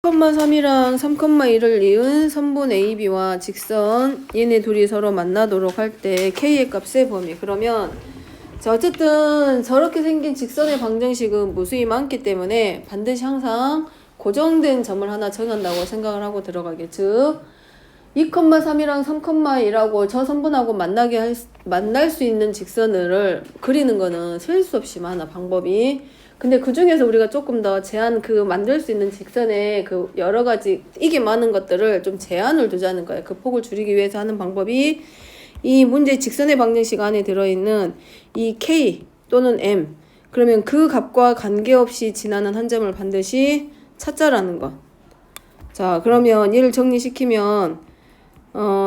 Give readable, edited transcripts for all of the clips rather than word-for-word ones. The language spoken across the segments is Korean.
3,3이랑 3,1을 이은 선분 AB와 직선 얘네 둘이 서로 만나도록 할 때 K의 값의 범위. 그러면 자 어쨌든 저렇게 생긴 직선의 방정식은 무수히 많기 때문에 반드시 항상 고정된 점을 하나 정한다고 생각을 하고 들어가게. 즉 2,3이랑 3,1하고 저 선분하고 만날 수 있는 직선을 그리는 거는 셀 수 없이 많아 방법이. 근데 그 중에서 우리가 조금 더 만들 수 있는 직선의 그 여러 가지 이게 많은 것들을 좀 제한을 두자는 거야. 그 폭을 줄이기 위해서 하는 방법이 이 문제 직선의 방정식 안에 들어있는 이 K 또는 M. 그러면 그 값과 관계없이 지나는 한 점을 반드시 찾자라는 거. 자, 그러면 얘를 정리시키면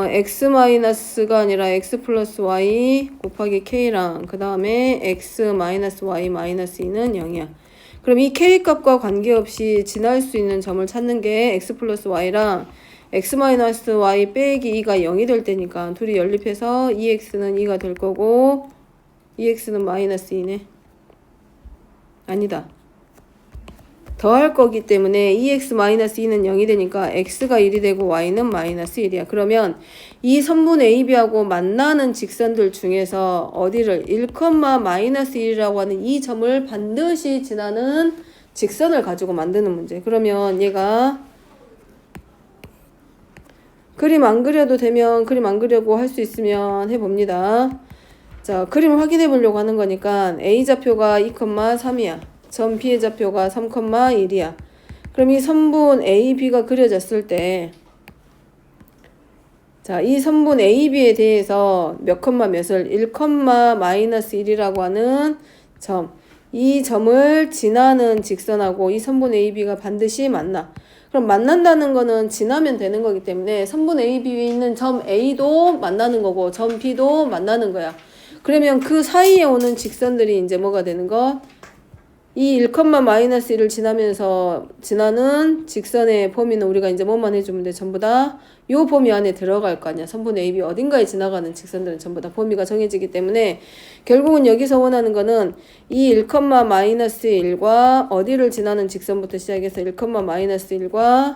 x-가 아니라 x 플러스 y 곱하기 k랑 그 다음에 x 마이너스 y 마이너스 2는 0이야. 그럼 이 k 값과 관계없이 지날 수 있는 점을 찾는 게 x 플러스 y랑 x 마이너스 y 빼기 2가 0이 될 때니까 둘이 연립해서 2x는 2가 될 거고 2x는 마이너스 2네. 아니다. 더할 거기 때문에 2x-2는 0이 되니까 x가 1이 되고 y는 마이너스 1이야. 그러면 이 선분 AB하고 만나는 직선들 중에서 어디를 1,-1이라고 하는 이 점을 반드시 지나는 직선을 가지고 만드는 문제. 그러면 얘가 그림 안 그려도 되면 그림 안 그려고 할 수 있으면 해봅니다. 자, 그림을 확인해 보려고 하는 거니까 A좌표가 2,3이야. 점 B의 좌표가 3,1이야. 그럼 이 선분 AB가 그려졌을 때, 자, 이 선분 AB에 대해서 몇 컴마 몇을 1,-1이라고 하는 점, 이 점을 지나는 직선하고 이 선분 AB가 반드시 만나. 그럼 만난다는 거는 지나면 되는 거기 때문에 선분 AB에 있는 점 A도 만나는 거고 점 B도 만나는 거야. 그러면 그 사이에 오는 직선들이 이제 뭐가 되는 거? 이 1,-1을 지나면서 지나는 직선의 범위는 우리가 이제 뭐만 해주면 돼? 전부 다 요 범위 안에 들어갈 거 아니야. 선분 AB 어딘가에 지나가는 직선들은 전부 다 범위가 정해지기 때문에 결국은 여기서 원하는 거는 이 1,-1과 어디를 지나는 직선부터 시작해서 1,-1과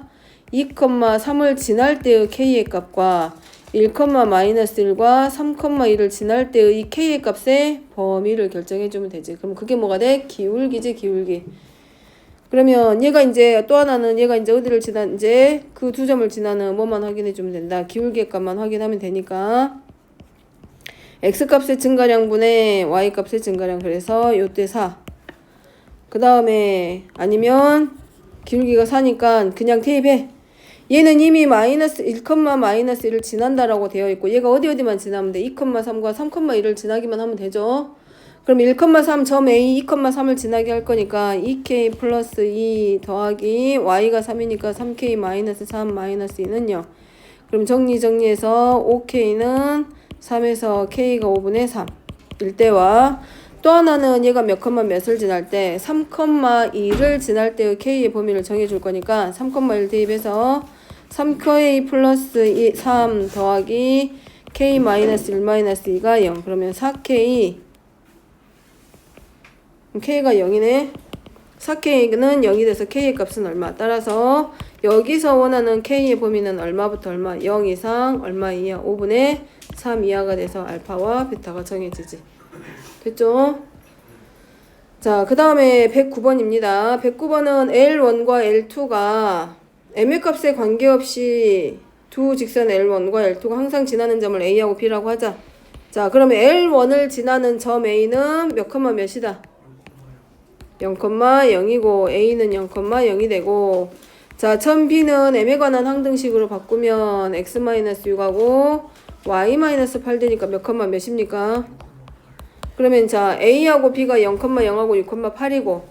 2,3을 지날 때의 K의 값과 1,-1과 3,1을 지날 때의 K의 값의 범위를 결정해주면 되지. 그럼 그게 뭐가 돼? 기울기지, 기울기. 그러면 얘가 이제 또 하나는 얘가 이제 어디를 이제 그 두 점을 지나는 뭐만 확인해주면 된다. 기울기의 값만 확인하면 되니까. X값의 증가량분의 Y값의 증가량. 그래서 요때 4. 그 다음에 아니면 기울기가 4니까 그냥 대입해. 얘는 이미 마이너스 1,-1을 지난다라고 되어 있고 얘가 어디만 지나면 돼? 2,3과 3,1을 지나기만 하면 되죠. 그럼 1,3 점 A 2,3을 지나게 할 거니까 2K 플러스 2 더하기 Y가 3이니까 3K 마이너스 3 마이너스 2는 0. 그럼 정리해서 5K는 3에서 K가 5분의 3 일 때와 또 하나는 얘가 몇 컴마 몇을 지날 때 3,2를 지날 때의 K의 범위를 정해줄 거니까 3,1 대입해서 3K 플러스 3 더하기 K 마이너스 1 마이너스 2가 0. 그러면 4K K가 0이네. 4K는 0이 돼서 K의 값은 얼마? 따라서 여기서 원하는 K의 범위는 얼마부터 얼마? 0 이상 얼마 이하? 5분의 3 이하가 돼서 알파와 베타가 정해지지. 됐죠? 자, 그 다음에 109번입니다. 109번은 L1과 L2가 M의 값에 관계없이 두 직선 L1과 L2가 항상 지나는 점을 A하고 B라고 하자. 자, 그러면 L1을 지나는 점 A는 몇 컴마 몇이다? 0,0이고 A는 0,0이 되고 자, 점 B는 M에 관한 항등식으로 바꾸면 X-6하고 Y-8 되니까 몇 컴마 몇입니까? 그러면 자 A하고 B가 0,0하고 6,8이고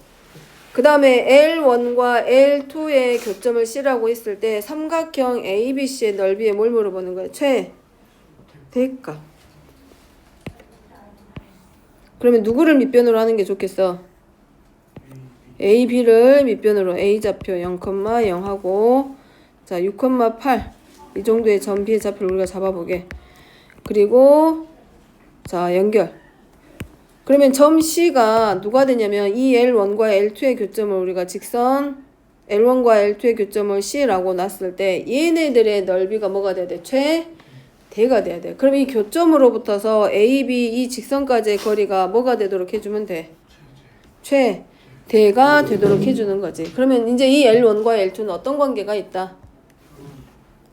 그 다음에 L1과 L2의 교점을 C라고 했을 때 삼각형 ABC의 넓이에 뭘 물어보는 거야? 최대값. 그러면 누구를 밑변으로 하는 게 좋겠어? A, B를 밑변으로 A좌표 0,0 하고 자 6,8 이 정도의 점 B의 좌표를 우리가 잡아보게. 그리고 자 연결. 그러면 점 C가 누가 되냐면 이 L1과 L2의 교점을 우리가 직선 L1과 L2의 교점을 C라고 놨을 때 얘네들의 넓이가 뭐가 돼야 돼? 최대가 돼야 돼. 그럼 이 교점으로부터서 A, B 이 직선까지의 거리가 뭐가 되도록 해주면 돼? 최대가 되도록 해주는 거지. 그러면 이제 이 L1과 L2는 어떤 관계가 있다?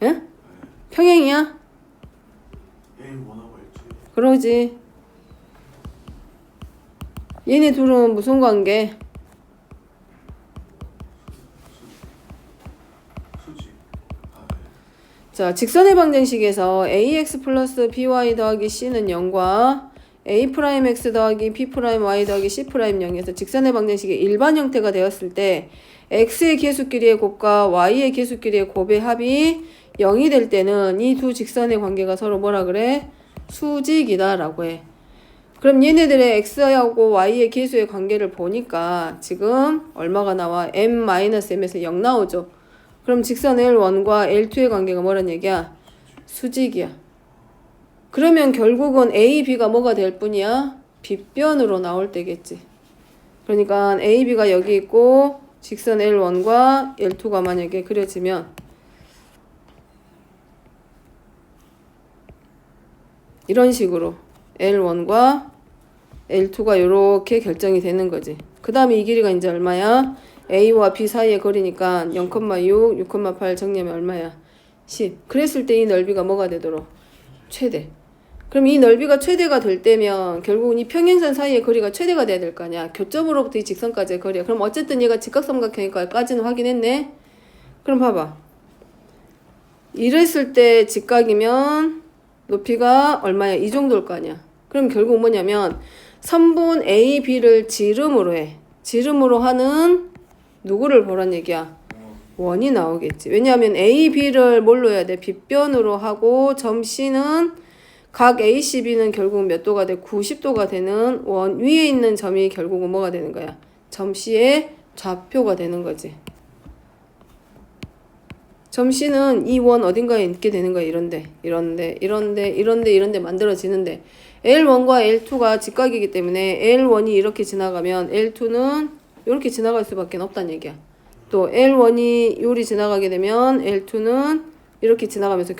응? 평행이야? 그러지. 얘네 둘은 무슨 관계? 자, 직선의 방정식에서 ax 플러스 by 더하기 c는 0과 a'x 더하기 b'y 더하기 c'이 0에서 직선의 방정식의 일반 형태가 되었을 때 x의 계수끼리의 곱과 y의 계수끼리의 곱의 합이 0이 될 때는 이 두 직선의 관계가 서로 뭐라 그래? 수직이다 라고 해. 그럼 얘네들의 x하고 y의 계수의 관계를 보니까 지금 얼마가 나와? m-m에서 0 나오죠. 그럼 직선 L1과 L2의 관계가 뭐란 얘기야? 수직이야. 그러면 결국은 A, B가 뭐가 될 뿐이야? 빗변으로 나올 때겠지. 그러니까 A, B가 여기 있고 직선 L1과 L2가 만약에 그려지면 이런 식으로 L1과 L2가 이렇게 결정이 되는 거지. 그 다음에 이 길이가 이제 얼마야? A와 B 사이의 거리니까 0,6, 6,8 정리하면 얼마야? 10. 그랬을 때 이 넓이가 뭐가 되도록? 최대. 그럼 이 넓이가 최대가 될 때면 결국은 이 평행선 사이의 거리가 최대가 돼야 될 거 아니야. 교점으로부터 이 직선까지의 거리야. 그럼 어쨌든 얘가 직각삼각형일까지는 확인했네. 그럼 봐봐. 이랬을 때 직각이면 높이가 얼마야? 이 정도일 거 아니야. 그럼 결국 뭐냐면 선분 A, B를 지름으로 해. 지름으로 하는 누구를 보란 얘기야? 원이 나오겠지. 왜냐하면 A, B를 뭘로 해야 돼? 빗변으로 하고 점 C는 각 AC, B는 결국 몇 도가 돼? 90도가 되는 원 위에 있는 점이 결국은 뭐가 되는 거야? 점 C의 좌표가 되는 거지. 점 C는 이 원 어딘가에 있게 되는 거야. 이런데 만들어지는데 L1과 L2가 직각이기 때문에 L1이 이렇게 지나가면 L2는 이렇게 지나갈 수밖에 없다는 얘기야. 또 L1이 요리 지나가게 되면 L2는 이렇게 지나가면서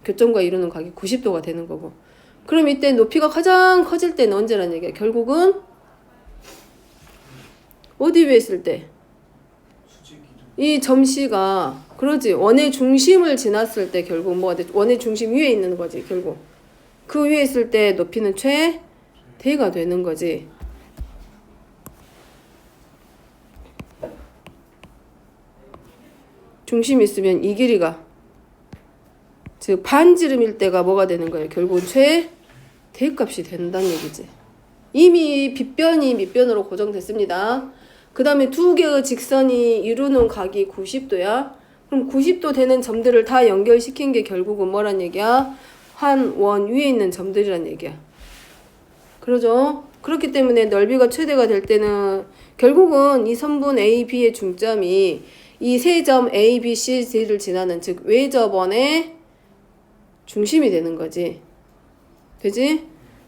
교점과 이루는 각이 90도가 되는 거고. 그럼 이때 높이가 가장 커질 때는 언제란 얘기야? 결국은 어디 위에 있을 때? 이 점 C가 그러지. 원의 중심을 지났을 때 결국 뭐가 돼? 원의 중심 위에 있는 거지. 결국 그 위에 있을 때 높이는 최대가 되는 거지. 중심이 있으면 이 길이가 즉 반지름일 때가 뭐가 되는 거예요? 결국은 최대값이 된다는 얘기지. 이미 빗변이 밑변으로 고정됐습니다. 그 다음에 두 개의 직선이 이루는 각이 90도야. 그럼 90도 되는 점들을 다 연결시킨 게 결국은 뭐란 얘기야? 한 원 위에 있는 점들이란 얘기야. 그러죠? 그렇기 때문에 넓이가 최대가 될 때는 결국은 이 선분 A, B의 중점이 이 세 점 A, B, C, D를 지나는 즉 외접원의 중심이 되는 거지. 되지?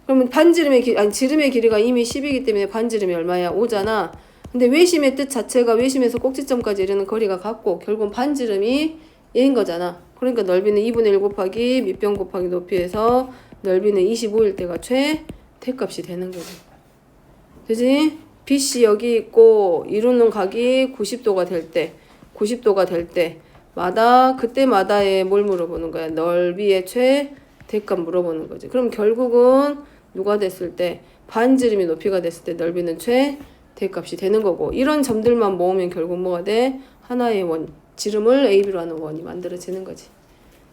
그러면 지름의 길이가 이미 10이기 때문에 반지름이 얼마야? 5잖아. 근데 외심의 뜻 자체가 외심에서 꼭지점까지 이르는 거리가 같고 결국은 반지름이 얘인 거잖아. 그러니까 넓이는 2분의 1 곱하기 밑변 곱하기 높이에서 넓이는 25일 때가 최대값이 되는 거지. 되지? BC 여기 있고 이루는 각이 90도가 될 때마다 그때마다의 뭘 물어보는 거야? 넓이의 최대값 물어보는 거지. 그럼 결국은 누가 됐을 때 반지름이 높이가 됐을 때 넓이는 최대값이 되는 거고 이런 점들만 모으면 결국 뭐가 돼? 하나의 지름을 AB로 하는 원이 만들어지는 거지.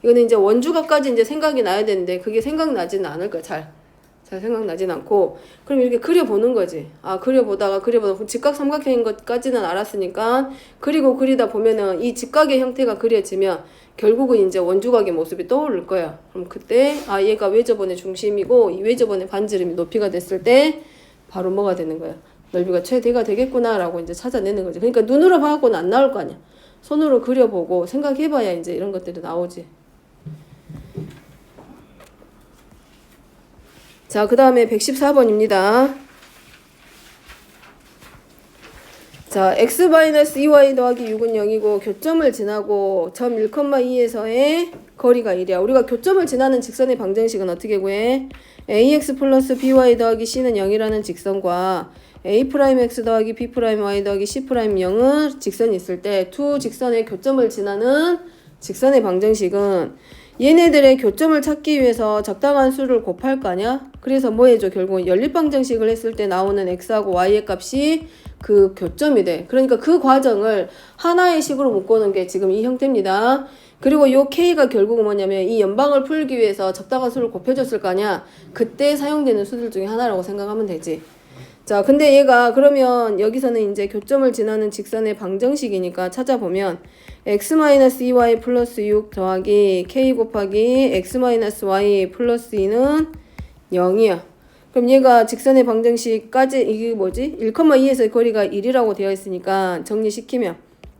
이거는 이제 원주각까지 이제 생각이 나야 되는데 그게 생각나지는 않을 거야. 잘 생각나진 않고 그럼 이렇게 그려보는 거지. 그려보다가 직각삼각형인 것까지는 알았으니까 그리다 보면은 이 직각의 형태가 그려지면 결국은 이제 원주각의 모습이 떠오를 거야. 그럼 그때 얘가 외접원의 중심이고 이 외접원의 반지름이 높이가 됐을 때 바로 뭐가 되는 거야? 넓이가 최대가 되겠구나라고 이제 찾아내는 거지. 그러니까 눈으로 봐갖고는 안 나올 거 아니야. 손으로 그려보고 생각해봐야 이제 이런 것들이 나오지. 자, 그 다음에 114번입니다. 자, 자, x-2y 더하기 6은 0이고 교점을 지나고 점 1,2에서의 거리가 1이야. 우리가 교점을 지나는 직선의 방정식은 어떻게 구해? ax 플러스 by 더하기 c는 0이라는 직선과 a'x 더하기 b'y 더하기 c'0은 직선이 있을 때 두 직선의 교점을 지나는 직선의 방정식은 얘네들의 교점을 찾기 위해서 적당한 수를 곱할 거 아니야? 그래서 뭐 해줘? 결국 연립방정식을 했을 때 나오는 x하고 y의 값이 그 교점이 돼. 그러니까 그 과정을 하나의 식으로 묶어놓은 게 지금 이 형태입니다. 그리고 요 k가 결국은 뭐냐면 이 연방을 풀기 위해서 적당한 수를 곱해줬을 거 아니야? 그때 사용되는 수들 중에 하나라고 생각하면 되지. 자, 근데 얘가 그러면 여기서는 이제 교점을 지나는 직선의 방정식이니까 찾아보면 x-2y 플러스 6 더하기 k 곱하기 x-y 플러스 2는 0이야. 그럼 얘가 직선의 방정식까지 이게 뭐지? 1,2에서 거리가 1이라고 되어 있으니까 정리시키면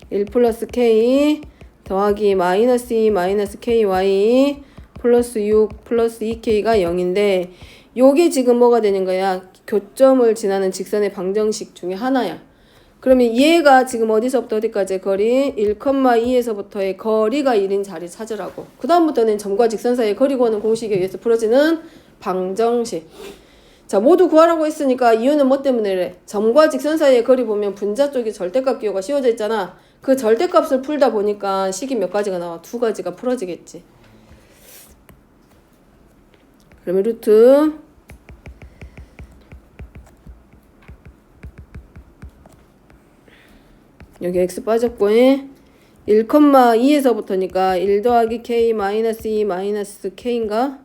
1 플러스 k 더하기 마이너스 2 마이너스 ky 플러스 6 플러스 2k가 0인데 요게 지금 뭐가 되는 거야? 교점을 지나는 직선의 방정식 중에 하나야. 그러면 얘가 지금 어디서부터 어디까지의 거리? 1,2에서부터의 거리가 1인 자리 찾으라고. 그 다음부터는 점과 직선 사이의 거리 구하는 공식에 의해서 풀어지는 방정식. 자, 모두 구하라고 했으니까 이유는 뭐 때문에 그래? 점과 직선 사이의 거리 보면 분자 쪽에 절대값 기호가 씌워져 있잖아. 그 절대값을 풀다 보니까 식이 몇 가지가 나와? 두 가지가 풀어지겠지. 그러면 루트 여기 x 빠졌고 1,2에서부터니까 1 더하기 k 마이너스 2 마이너스 k인가?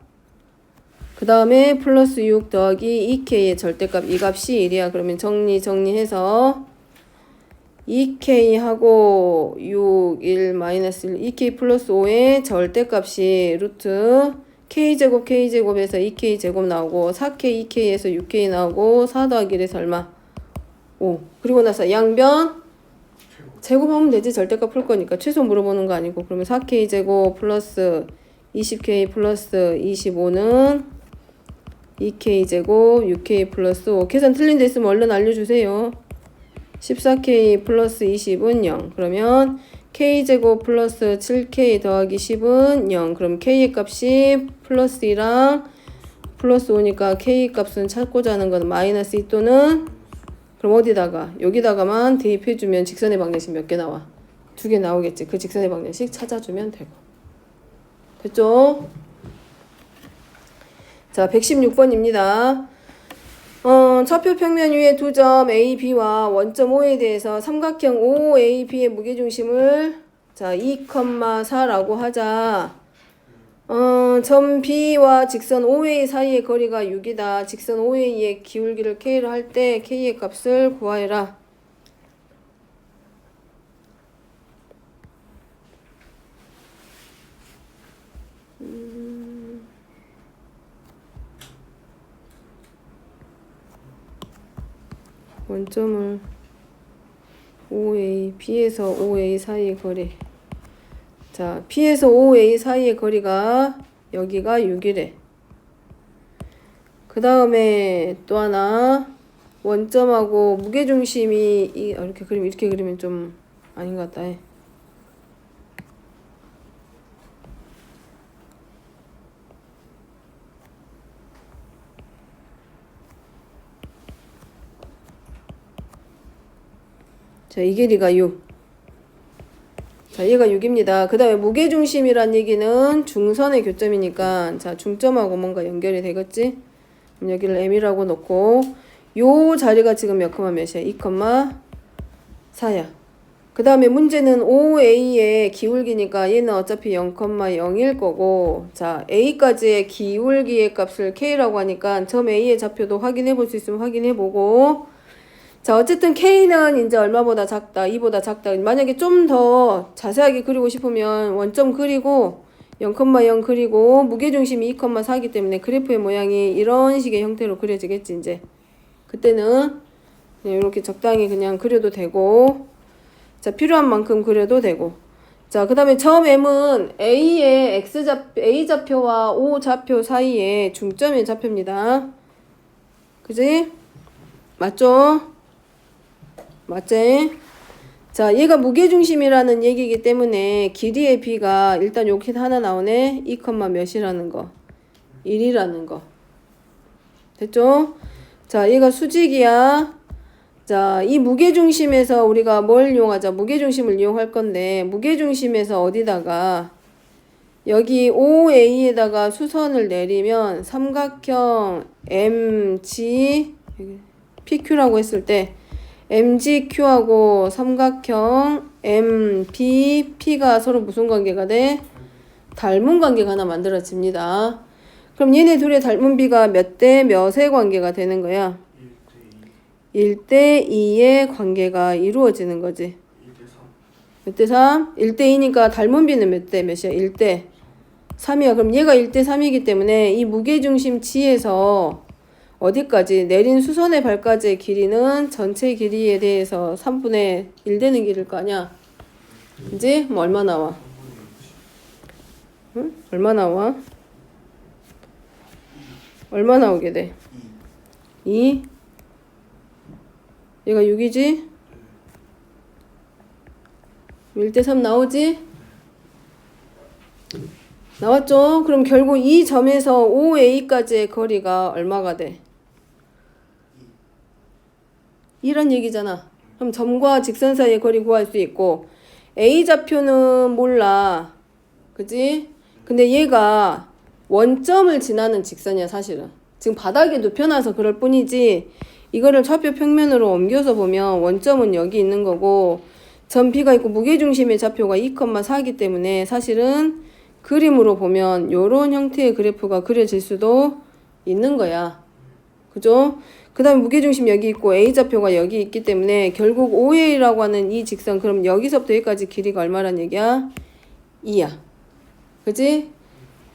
그 다음에 플러스 6 더하기 2k의 절대값 이 값이 1이야. 그러면 정리해서 2k하고 6, 1, 마이너스 1, 2k 플러스 5의 절대값이 루트 k제곱 k제곱에서 2k제곱 나오고 4k 2k에서 6k 나오고 4 더하기 1에서 얼마? 5. 그리고 나서 양변 제곱하면 되지. 절대값 풀 거니까 최소 물어보는 거 아니고. 그러면 4k제곱 플러스 20k 플러스 25는 2k제곱 6k 플러스 5. 계산 틀린 데 있으면 얼른 알려주세요. 14k 플러스 20은 0. 그러면 k제곱 플러스 7k 더하기 10은 0. 그럼 k의 값이 플러스 2랑 플러스 5니까 k 값은 찾고자 하는 건 마이너스 2 또는 그럼 어디다가? 여기다가만 대입해주면 직선의 방정식 몇 개 나와? 2개 나오겠지. 그 직선의 방정식 찾아주면 되고. 됐죠? 자, 116번입니다. 좌표 평면 위에 두 점 A, B와 원점 O에 대해서 삼각형 OAB의 무게중심을 자 2,4라고 하자. 점 B와 직선 OA 사이의 거리가 6이다. 직선 OA의 기울기를 K로 할 때 K의 값을 구하여라. 원점을 OA, B에서 OA 사이의 거리. 자, P에서 OA 사이의 거리가 여기가 6이래. 그 다음에 또 하나 원점하고 무게중심이 이렇게 그리면 좀 아닌 것 같다. 자, 이 길이가 6. 자, 얘가 6입니다. 그 다음에 무게중심이란 얘기는 중선의 교점이니까 자, 중점하고 뭔가 연결이 되겠지? 그럼 여기를 M이라고 놓고 요 자리가 지금 몇 컴마 몇이야? 2,4야. 그 다음에 문제는 OA의 기울기니까 얘는 어차피 0,0일 거고 자, A까지의 기울기의 값을 K라고 하니까 점 A의 좌표도 확인해 볼 수 있으면 확인해 보고 자, 어쨌든 K는 이제 얼마보다 작다, 2보다 작다. 만약에 좀 더 자세하게 그리고 싶으면 원점 그리고 0,0 그리고 무게중심이 2,4이기 때문에 그래프의 모양이 이런 식의 형태로 그려지겠지, 이제. 그때는 그냥 이렇게 적당히 그냥 그려도 되고, 자, 필요한 만큼 그려도 되고. 자, 그 다음에 점 M은 A의 A 좌표와 O 좌표 사이에 중점의 좌표입니다. 그지? 맞죠? 맞지? 자, 얘가 무게중심이라는 얘기이기 때문에 길이의 b가 일단 여기 하나 나오네. 2, 몇이라는 거. 1이라는 거. 됐죠? 자, 얘가 수직이야. 자, 이 무게중심에서 우리가 뭘 이용하자? 무게중심을 이용할 건데, 무게중심에서 어디다가 여기 OA에다가 수선을 내리면 삼각형 MG PQ라고 했을 때 MGQ하고 삼각형 MB P가 서로 무슨 관계가 돼? 닮은 관계가 하나 만들어집니다. 그럼 얘네 둘의 닮은 비가 몇 대 몇의 관계가 되는 거야? 1대 2의 관계가 이루어지는 거지. 몇 대 3? 1대 2니까 닮은 비는 몇 대 몇이야? 1대 3이야. 그럼 얘가 1대 3이기 때문에 이 무게중심 G에서 어디까지? 내린 수선의 발까지의 길이는 전체 길이에 대해서 3분의 1 되는 길일 거 아니야? 이제 뭐 얼마 나와? 응? 얼마 나와? 얼마 나오게 돼? 2? 얘가 6이지? 1대 3 나오지? 나왔죠? 그럼 결국 이 점에서 OA까지의 거리가 얼마가 돼? 2란 얘기잖아. 그럼 점과 직선 사이의 거리 구할 수 있고 A좌표는 몰라. 그지? 근데 얘가 원점을 지나는 직선이야 사실은. 지금 바닥에 눕혀놔서 그럴 뿐이지 이거를 좌표 평면으로 옮겨서 보면 원점은 여기 있는 거고 점 B가 있고 무게중심의 좌표가 2,4이기 때문에 사실은 그림으로 보면 요런 형태의 그래프가 그려질 수도 있는 거야. 그죠? 그 다음에 무게중심 여기 있고 A좌표가 여기 있기 때문에 결국 OA라고 하는 이 직선 그럼 여기서부터 여기까지 길이가 얼마란 얘기야? 2야. 그지?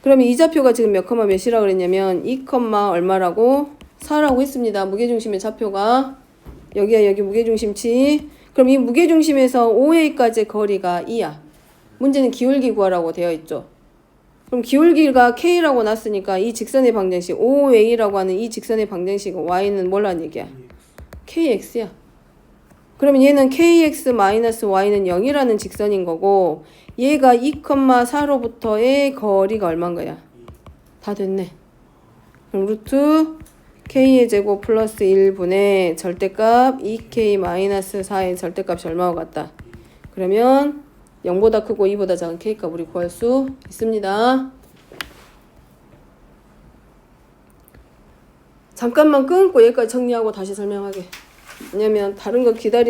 그러면 이 좌표가 지금 몇 컴마 몇이라고 그랬냐면 2, 얼마라고? 4라고 했습니다. 무게중심의 좌표가 여기야 여기 무게중심치. 그럼 이 무게중심에서 OA까지의 거리가 2야. 문제는 기울기 구하라고 되어 있죠. 그럼 기울기가 K라고 났으니까 이 직선의 방정식 OA라고 하는 이 직선의 방정식 Y는 뭐라는 얘기야? KX야. 그러면 얘는 KX-Y는 0이라는 직선인 거고 얘가 2,4로부터의 거리가 얼마인 거야? 다 됐네. 그럼 루트 K의 제곱 플러스 1분의 절대값 2K-4의 절대값이 얼마와 같다? 그러면 0보다 크고 2보다 작은 K값 우리 구할 수 있습니다. 잠깐만 끊고 여기까지 정리하고 다시 설명하게. 왜냐면 다른 거 기다리